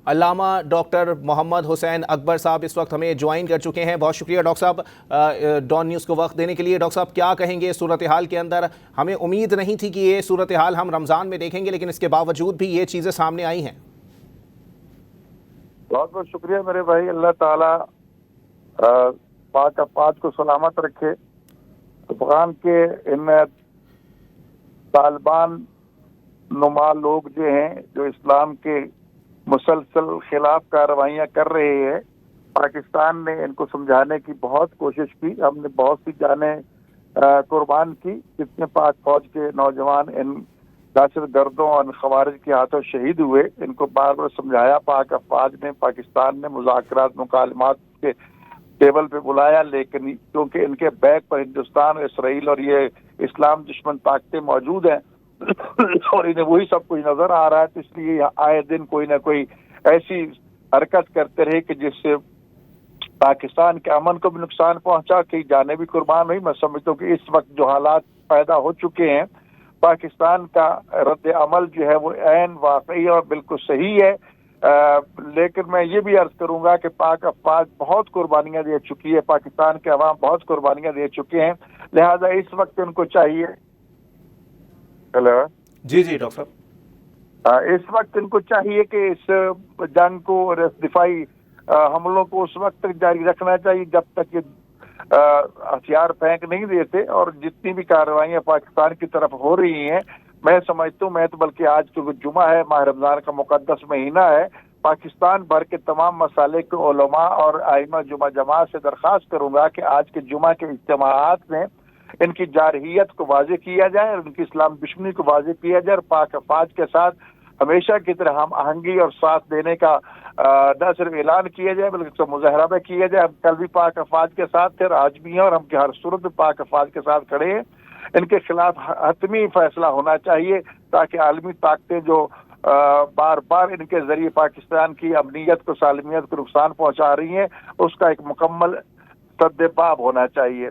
علامہ doctor محمد حسین اکبر صاحب اس وقت ہمیں جوائن کر چکے ہیں. بہت شکریہ ڈاکٹر صاحب ڈان نیوز کو وقت دینے کے لیے. ڈاکٹر صاحب کیا کہیں گے صورتحال کے اندر؟ ہمیں امید نہیں تھی کہ یہ صورتحال ہم رمضان میں دیکھیں گے، لیکن اس کے باوجود بھی یہ چیزیں سامنے آئی ہیں. بہت بہت شکریہ میرے بھائی. اللہ تعالیٰ پاک افواج کو سلامت رکھے. افغان کے ان طالبان نما لوگ جو ہیں جو اسلام کے مسلسل خلاف کارروائیاں کر رہے ہیں، پاکستان نے ان کو سمجھانے کی بہت کوشش کی. ہم نے بہت سی جانیں قربان کی. جتنے پاک فوج کے نوجوان ان دہشت گردوں اور خوارج کے ہاتھوں شہید ہوئے، ان کو بار بار سمجھایا. پاک افواج نے، پاکستان نے مذاکرات مکالمات کے ٹیبل پہ بلایا، لیکن کیونکہ ان کے بیک پر ہندوستان، اسرائیل اور یہ اسلام دشمن طاقتیں موجود ہیں اور انہیں وہی سب کچھ نظر آ رہا ہے، تو اس لیے آئے دن کوئی نہ کوئی ایسی حرکت کرتے رہے کہ جس سے پاکستان کے امن کو بھی نقصان پہنچا، کئی جانیں بھی قربان ہوئی. میں سمجھتا ہوں کہ اس وقت جو حالات پیدا ہو چکے ہیں، پاکستان کا رد عمل جو ہے وہ عین واقعی اور بالکل صحیح ہے. لیکن میں یہ بھی عرض کروں گا کہ پاک افواج بہت قربانیاں دے چکی ہے، پاکستان کے عوام بہت قربانیاں دے چکے ہیں. لہذا اس وقت ان کو چاہیے جی ڈاکٹر صاحب، اس وقت ان کو چاہیے کہ اس جنگ کو اور اس دفاعی حملوں کو اس وقت تک جاری رکھنا چاہیے جب تک یہ ہتھیار پھینک نہیں دیتے. اور جتنی بھی کارروائیاں پاکستان کی طرف ہو رہی ہیں، میں سمجھتا ہوں، میں تو بلکہ آج کیونکہ جمعہ ہے، ماہ رمضان کا مقدس مہینہ ہے، پاکستان بھر کے تمام مسالک کے علماء اور ائمہ جمعہ جماعت سے درخواست کروں گا کہ آج کے جمعہ کے اجتماعات میں ان کی جارحیت کو واضح کیا جائے اور ان کی اسلام دشمنی کو واضح کیا جائے، اور پاک افواج کے ساتھ ہمیشہ کی طرح ہم آہنگی اور ساتھ دینے کا نہ صرف اعلان کیا جائے بلکہ مظاہرہ بھی کیا جائے. ہم کل بھی پاک افواج کے ساتھ تھے اور آج بھی ہیں، اور ہم ہر صورت میں پاک افواج کے ساتھ کھڑے ہیں. ان کے خلاف حتمی فیصلہ ہونا چاہیے تاکہ عالمی طاقتیں جو بار بار ان کے ذریعے پاکستان کی امنیت کو، سالمیت کو نقصان پہنچا رہی ہیں، اس کا ایک مکمل سد باب ہونا چاہیے.